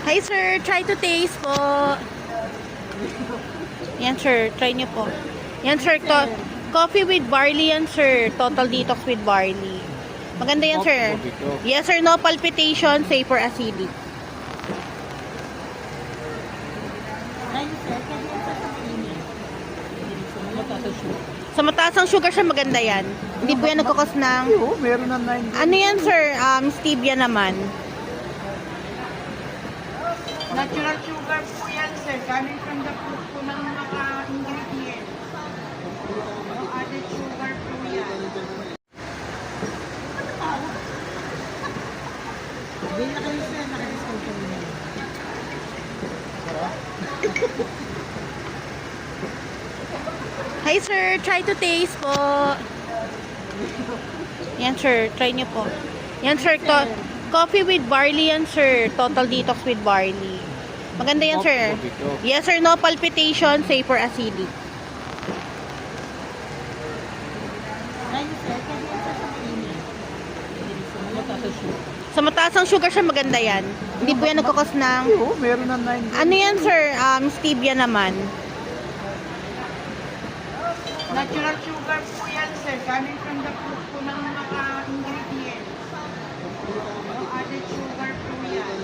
Hi sir, try to taste po. Yan sir, try nyo po. Yan sir, coffee with barley yan sir. Total detox with barley. Maganda yan sir. Yes sir, no palpitation, safe for acidic. Sa mataas ang sugar siya, maganda yan. Hindi po yan nagkakos ng... Oo, meron na 9. Ano yan sir? Stevia naman. Natural sugar po yan, sir. Coming from the fruit po ng mga ingredients. No added sugar po yan. Hindi na kayo, sir. Naka-discount po niya. Hi sir, try to taste po. Yan sir, try nyo po. Yan sir, coffee with barley yan sir. Total detox with barley. Maganda yan sir. Yes sir, no palpitation, safe for acidic. Ayun, sir. Kasi yan sa init. Sa mataas ang sugar siya, maganda yan. Hindi po yan nagkakos ng... Oo, meron na 9. Ano yan sir? Stevia naman. Natural sugar po yan, sir. Coming from the fruit po ng mga ingredients. No added sugar po yan.